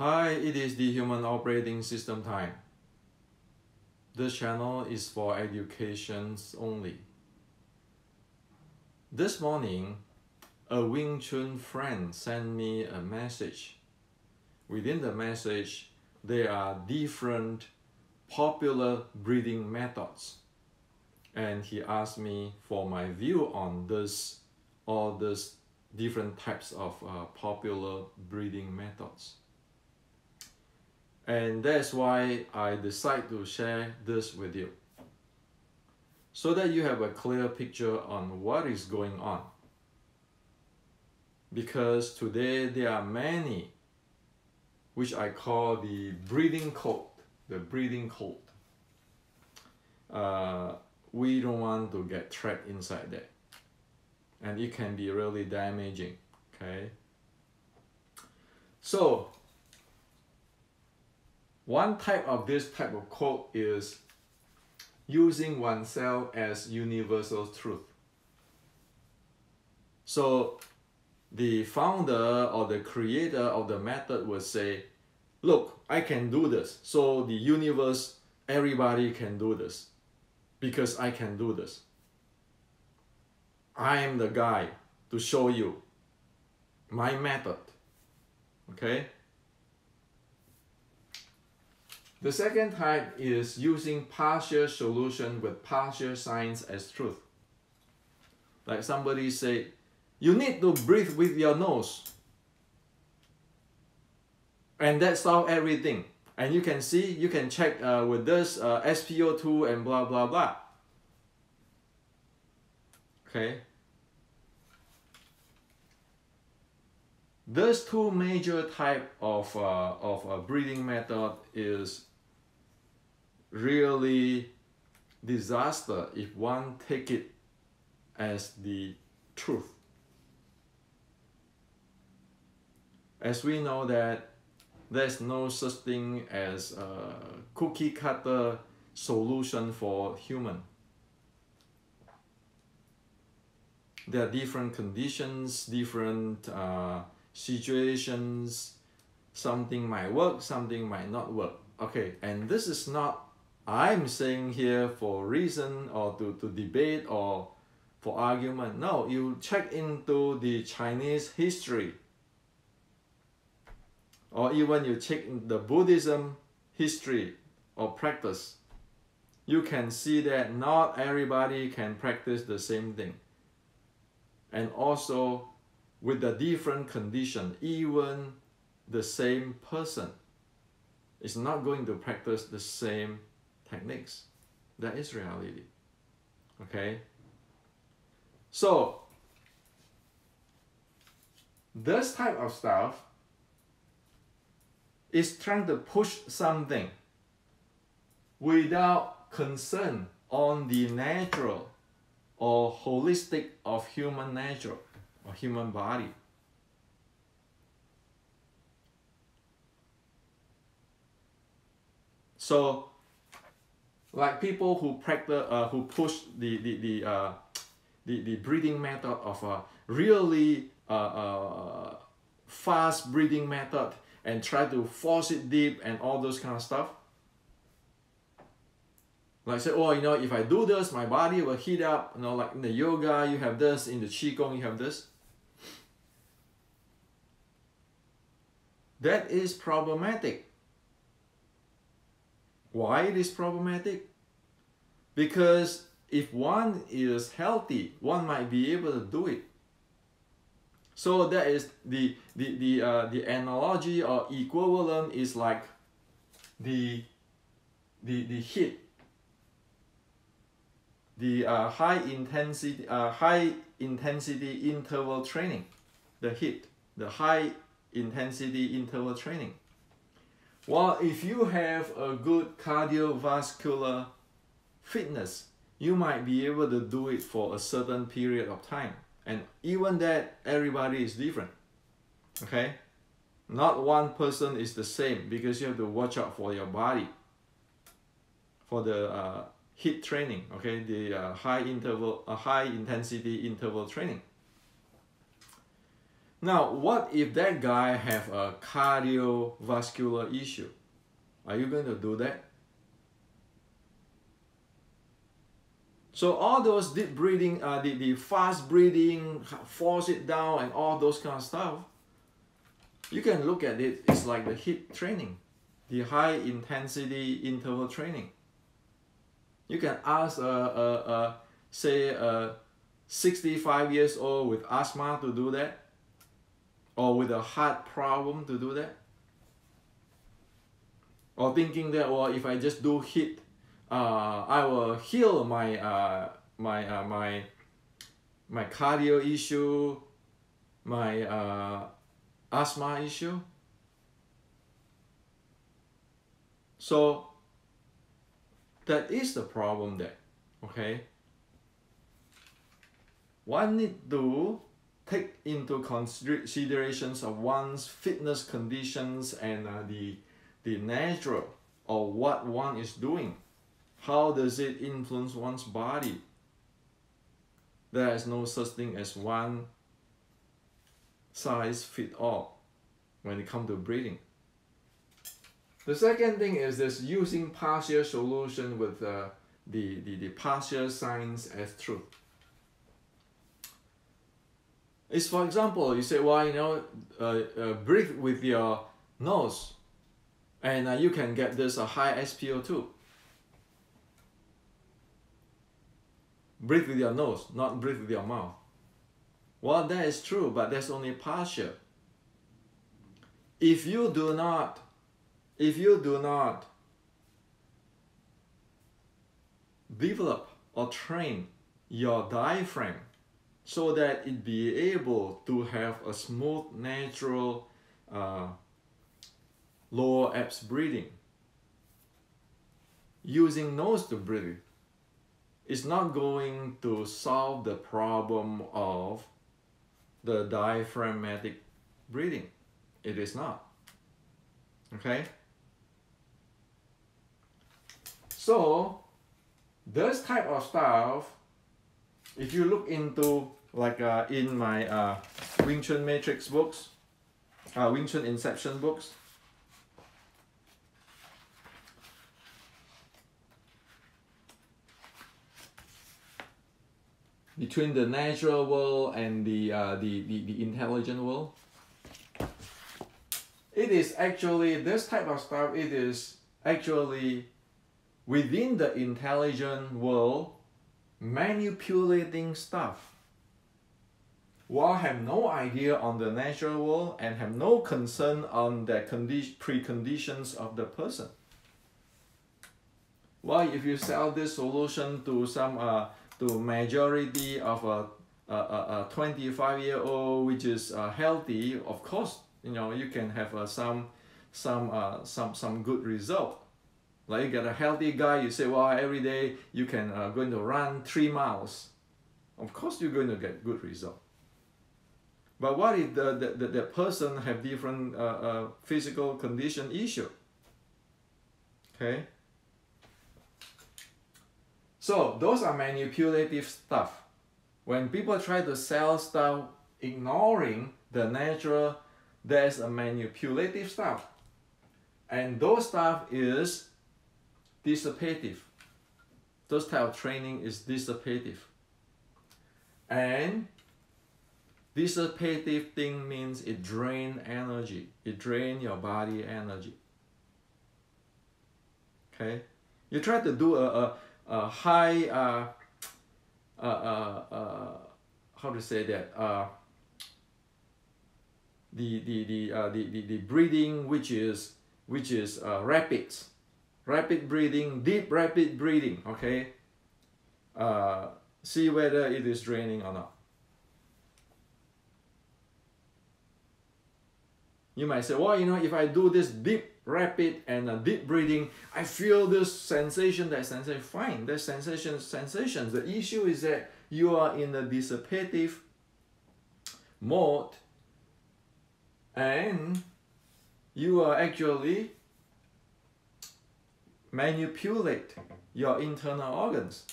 Hi, it is the Human Operating System time. This channel is for educations only. This morning, a Wing Chun friend sent me a message. Within the message, there are different popular breathing methods. And he asked me for my view on all these different types of popular breathing methods. And that's why I decided to share this with you, so that you have a clear picture on what is going on. Because today there are many, which I call the breathing code, we don't want to get trapped inside that. And it can be really damaging, okay? So, one type of this type of code is using oneself as universal truth. So the founder or the creator of the method would say, look, I can do this. So the universe, everybody can do this because I can do this. I am the guy to show you my method, okay? The second type is using partial solution with partial science as truth. Like somebody say, you need to breathe with your nose. And that solves everything. And you can see, you can check with this SpO2 and blah, blah, blah. Okay. These two major type of breathing method is really disaster if one take it as the truth. As we know that there's no such thing as a cookie cutter solution for human. There are different conditions, different situations. Something might work, something might not work. Okay, and this is not I'm saying here for reason or to debate or for argument. No, you check into the Chinese history, or even you check the Buddhism history or practice, you can see that not everybody can practice the same thing. And also with the different condition, even the same person is not going to practice the same techniques. That is reality. Okay? So this type of stuff is trying to push something without concern on the natural or holistic of human nature or human body. So, like people who practice, who push the breathing method of really fast breathing method and try to force it deep and all those kind of stuff. Like say, oh, you know, if I do this, my body will heat up. You know, like in the yoga, you have this. In the qigong, you have this. That is problematic. Why it is problematic? Because if one is healthy, one might be able to do it. So that is the analogy or equivalent is like the HIIT, the high intensity interval training, the HIIT, the high intensity interval training. Well, if you have a good cardiovascular fitness, you might be able to do it for a certain period of time. And even that, everybody is different. Okay? Not one person is the same, because you have to watch out for your body. For the HIIT training, okay? The high intensity interval training. Now, what if that guy have a cardiovascular issue? Are you going to do that? So all those deep breathing, the fast breathing, force it down, and all those kind of stuff, you can look at it. It's like the HIIT training, the high intensity interval training. You can ask say a 65 years old with asthma to do that, or with a heart problem to do that, or thinking that, well, if I just do HIIT, I will heal my my cardio issue, my asthma issue. So that is the problem there. Okay, one need to take into considerations of one's fitness conditions and the natural or what one is doing. How does it influence one's body? There is no such thing as one size fit all when it comes to breathing. The second thing is this using partial solution with the partial science as truth. It's, for example, you say, well, you know, breathe with your nose and you can get this high SpO2. Breathe with your nose, not breathe with your mouth. Well, that is true, but that's only partial. If you do not develop or train your diaphragm so that it be able to have a smooth, natural lower abs breathing, using nose to breathe, it's not going to solve the problem of the diaphragmatic breathing. It is not. Okay? So, this type of stuff, if you look into, like in my Wing Chun Matrix books, Wing Chun Inception books, between the natural world and the intelligent world, it is actually, this type of stuff, it is actually within the intelligent world manipulating stuff, while have no idea on the natural world and have no concern on the preconditions of the person. Why, if you sell this solution to some to majority of a 25-year-old which is healthy, of course, you know, you can have some good result. Like you get a healthy guy, you say, well, every day you can going to run 3 miles. Of course you're going to get good result. But what if the person have different physical condition issue? Okay? So those are manipulative stuff. When people try to sell stuff ignoring the natural, there's a manipulative stuff. And those stuff is dissipative. Those type of training is dissipative. And dissipative thing means it drain energy. It drain your body energy. Okay? You try to do a high how to say that, the breathing which is rapid breathing, deep rapid breathing. Okay, see whether it is draining or not. You might say, well, you know, if I do this deep rapid and deep breathing, I feel this sensation, that sensation. Fine, that sensations. The issue is that you are in a dissipative mode and you are actually manipulate your internal organs.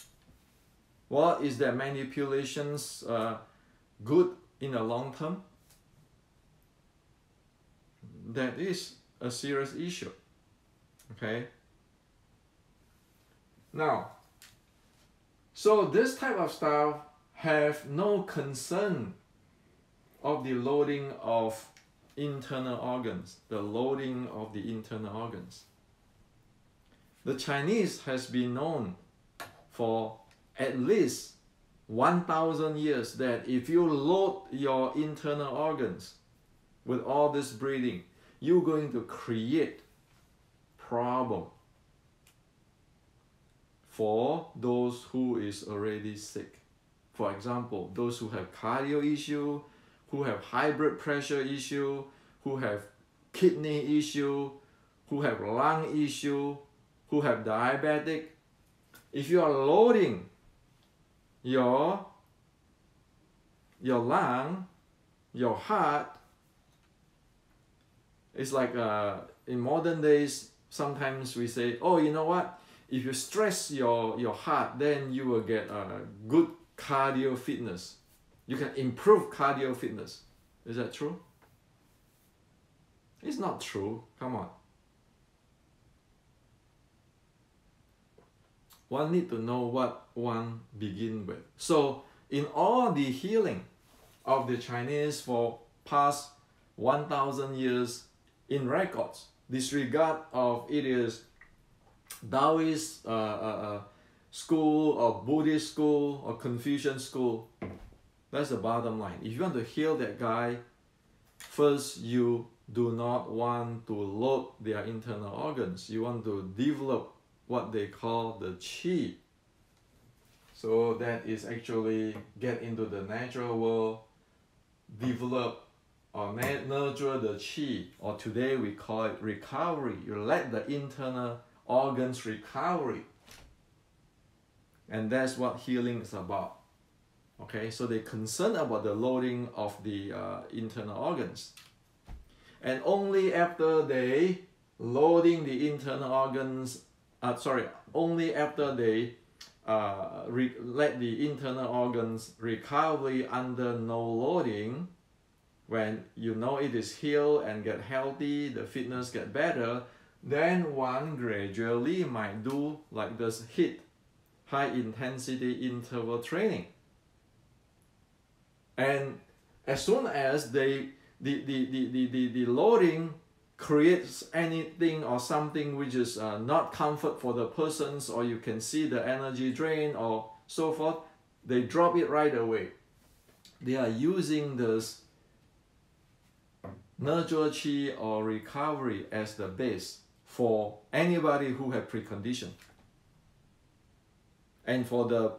Well, is that manipulations good in the long term? that is a serious issue. Okay. Now, so this type of stuff have no concern of the loading of internal organs, the loading of the internal organs. The Chinese has been known for at least 1,000 years that if you load your internal organs with all this breathing, you're going to create problem for those who is already sick. For example, those who have cardio issue, who have high blood pressure issue, who have kidney issue, who have lung issue, who have diabetic. If you are loading your lung, your heart, it's like in modern days, sometimes we say, oh, you know what? If you stress your heart, then you will get a good cardio fitness. You can improve cardio fitness. Is that true? It's not true. Come on. One need to know what one begin with. So in all the healing of the Chinese for past 1,000 years in records, disregard of it is Taoist school or Buddhist school or Confucian school, that's the bottom line. If you want to heal that guy, first you do not want to load their internal organs. You want to develop what they call the qi. So that is actually get into the natural world, develop or nurture the qi, or today we call it recovery. You let the internal organs recovery. And that's what healing is about. Okay, so they're concerned about the loading of the internal organs. And only after they loading the internal organs, only after they let the internal organs recover under no loading, when you know it is healed and get healthy, the fitness get better, then one gradually might do like this HIIT, high intensity interval training. And as soon as the loading creates anything or something which is not comfort for the persons, or you can see the energy drain or so forth, they drop it right away. They are using this nurture qi or recovery as the base for anybody who have precondition. And for the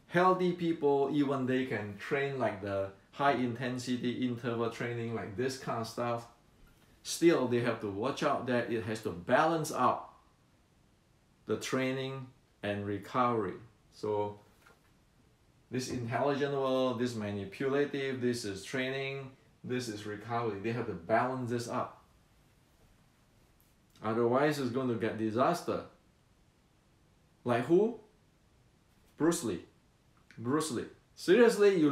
healthy people, even they can train like the high intensity interval training, like this kind of stuff. Still, they have to watch out that it has to balance out the training and recovery. So this intelligent world, this manipulative, this is training, this is recovery. They have to balance this up. Otherwise, it's going to get disaster. Like who? Bruce Lee. Bruce Lee. Seriously, you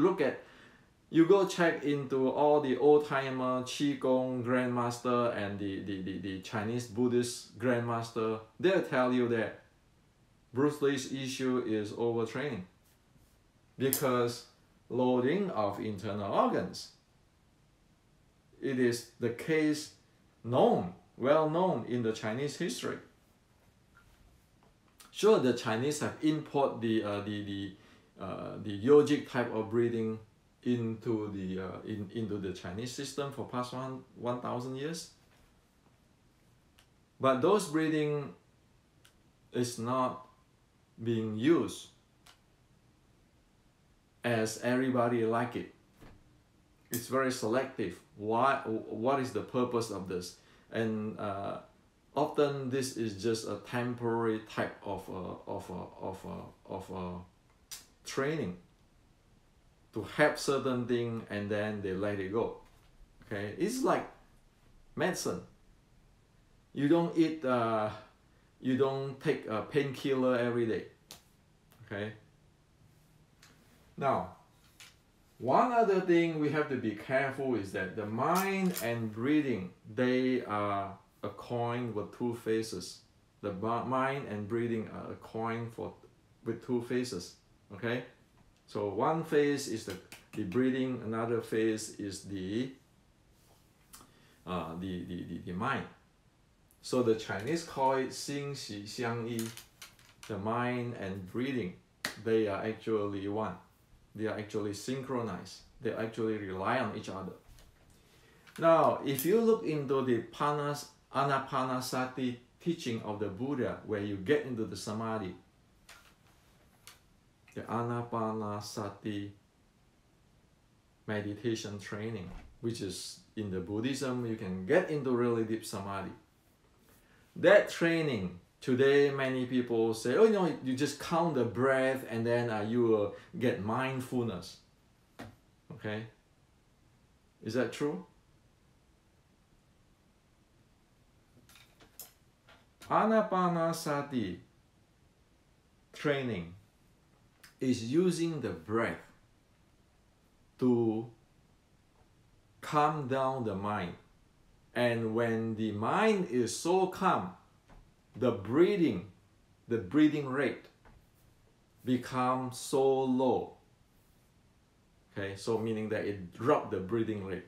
go check into all the old-timer Qigong Grandmaster and the Chinese Buddhist Grandmaster, they'll tell you that Bruce Lee's issue is overtraining. Because loading of internal organs. It is the case known, well known in the Chinese history. Sure, the Chinese have imported the yogic type of breathing into the Chinese system for past 1,000 years. But those breathing is not being used as everybody like it. It's very selective. Why? What is the purpose of this? And often this is just a temporary type of training to help certain thing, and then they let it go. Okay, it's like medicine. You don't eat, you don't take a painkiller every day. Okay. Now, One other thing we have to be careful is that the mind and breathing, they are a coin with two faces. The mind and breathing are a coin with two faces. Okay, so one face is the breathing, another face is the mind. So the Chinese call it 心喜相依. The mind and breathing, they are actually one. They are actually synchronized. They actually rely on each other. Now, if you look into the Anapanasati teaching of the Buddha, where you get into the samadhi, the Anapanasati meditation training, which is in the Buddhism, you can get into really deep samadhi. That training, today many people say, oh, you just count the breath and then you will get mindfulness. Okay? Is that true? Anapanasati training is using the breath to calm down the mind. And when the mind is so calm, the breathing rate becomes so low. Okay, so meaning that it dropped the breathing rate.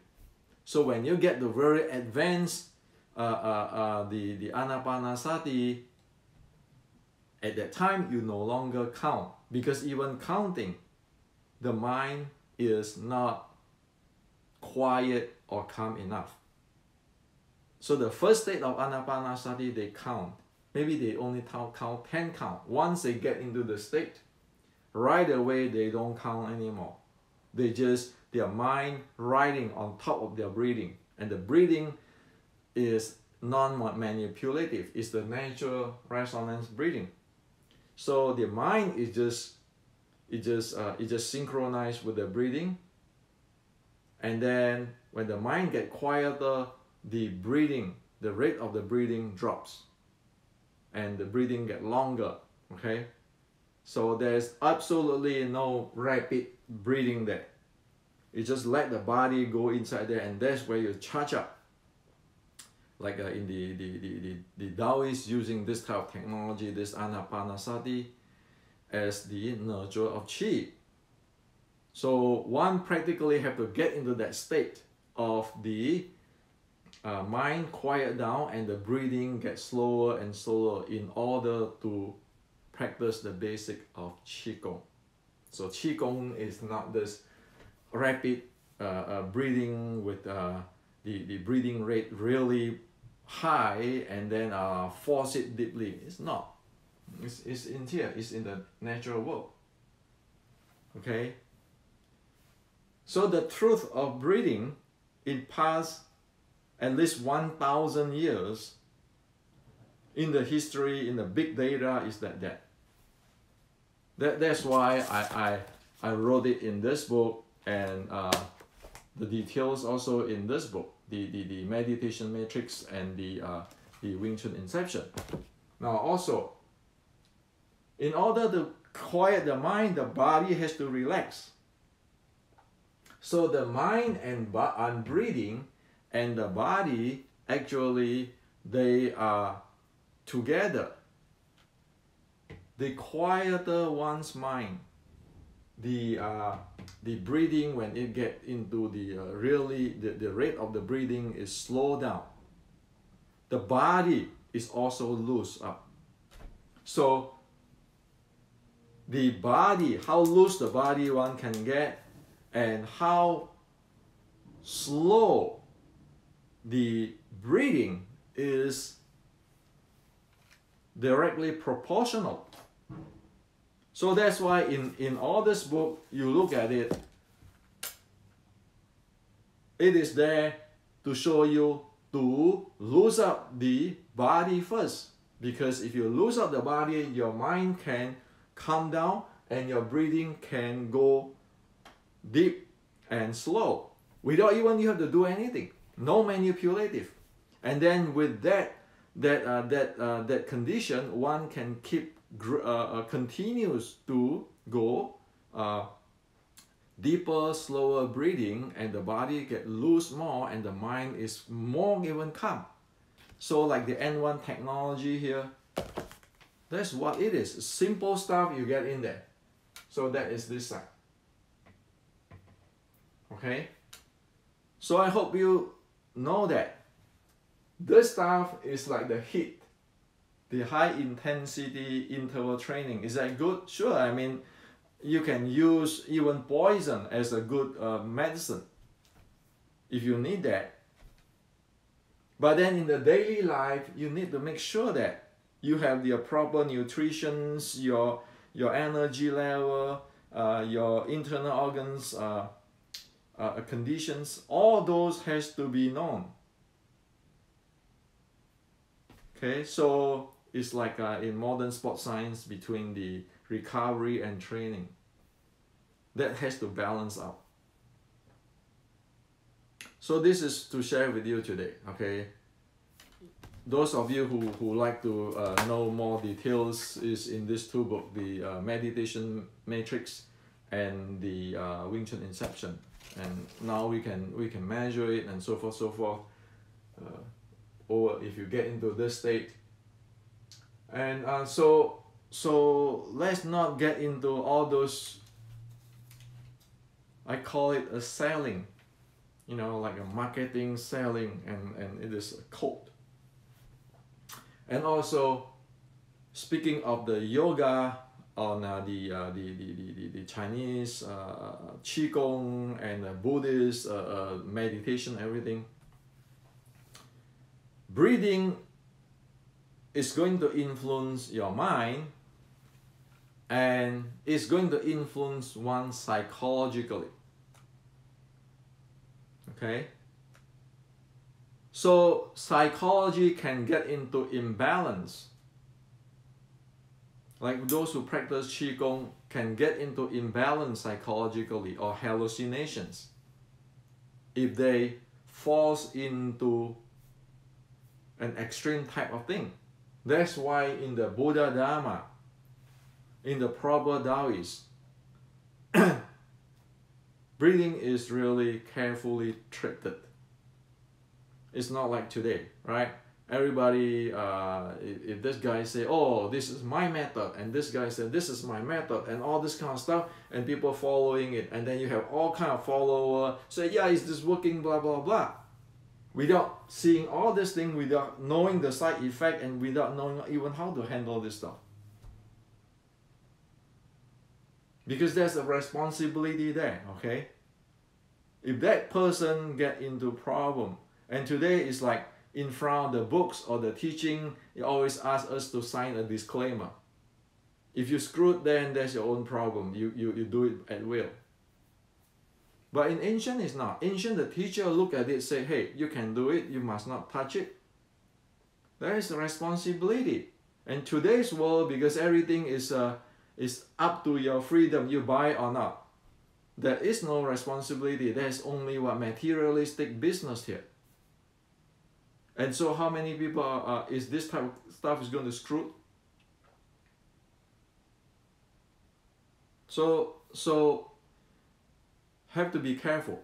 So when you get the very advanced the Anapanasati, at that time you no longer count, because even counting, the mind is not quiet or calm enough. So the first state of Anapanasati, they count. Maybe they only count 10 count. Once they get into the state, right away they don't count anymore. They just, their mind riding on top of their breathing. And the breathing is non-manipulative. It's the natural resonance breathing. So the mind is just synchronized with the breathing. And then when the mind gets quieter, the breathing, the rate of the breathing drops. And the breathing gets longer. Okay? So there's absolutely no rapid breathing there. You just let the body go inside there, and that's where you charge up. Like in the Taoists using this type of technology, this Anapanasati, as the nurture of Qi. So one practically have to get into that state of the mind quiet down and the breathing gets slower and slower in order to practice the basic of Qigong. So Qigong is not this rapid breathing with the breathing rate really high and then force it deeply. It's not. It's in here. It's in the natural world. Okay? So the truth of breathing in past at least 1,000 years in the history, in the big data, is that's why I wrote it in this book, and the details also in this book, the meditation matrix and the Wing Chun Inception. Now also, in order to quiet the mind, the body has to relax. So the mind and breathing and the body, actually, they are together. The quieter one's mind, the breathing, when it gets into the rate of the breathing is slowed down. The body is also loose up. So the body, how loose the body one can get, and how slow the breathing is directly proportional. So that's why in all this book, you look at it, it is there to show you to loosen up the body first. Because if you loosen up the body, your mind can calm down and your breathing can go deep and slow without even you have to do anything. No manipulative. And then with that condition, one can keep continues to go deeper, slower breathing, and the body get loose more, and the mind is more even calm. So like the N1 technology here, that's what it is. Simple stuff you get in there. So that is this side. Okay? So I hope you know that this stuff is like the HIIT, the high intensity interval training. Is that good? Sure. I mean, you can use even poison as a good medicine if you need that. But then in the daily life, you need to make sure that you have the proper nutrition, your energy level, your internal organs conditions. All those has to be known. Okay, so it's like in modern sports science between the recovery and training. That has to balance out. So this is to share with you today, okay? Those of you who like to know more details is in these two books, the Meditation Matrix and the Wing Chun Inception. And now we can measure it and so forth. Or if you get into this state. And so let's not get into all those, I call it a selling, you know, like a marketing selling, and it is a code. And also, speaking of the yoga on the Chinese Qigong and Buddhist meditation, everything, breathing is going to influence your mind, and it's going to influence one psychologically. Okay? So psychology can get into imbalance. Like those who practice Qigong can get into imbalance psychologically or hallucinations if they falls into an extreme type of thing. That's why in the Buddha Dharma, in the proper Taoist, breathing is really carefully treated. It's not like today, right? Everybody, if this guy say, oh, this is my method, and this guy said, this is my method, and all this kind of stuff, and people following it, and then you have all kind of followers say, yeah, is this working, blah, blah, blah. Without seeing all this thing, without knowing the side effect, and without knowing even how to handle this stuff. Because there's a responsibility there, okay? If that person get into problem, and today is like in front of the books or the teaching, it always asks us to sign a disclaimer. If you screwed, then that's your own problem. You do it at will. But in ancient, it's not. Ancient, the teacher look at it, say, hey, you can do it, you must not touch it. There is a responsibility. And today's world, because everything is up to your freedom, you buy or not. There is no responsibility. There's only what materialistic business here. And so how many people is this type of stuff is going to screw? So have to be careful.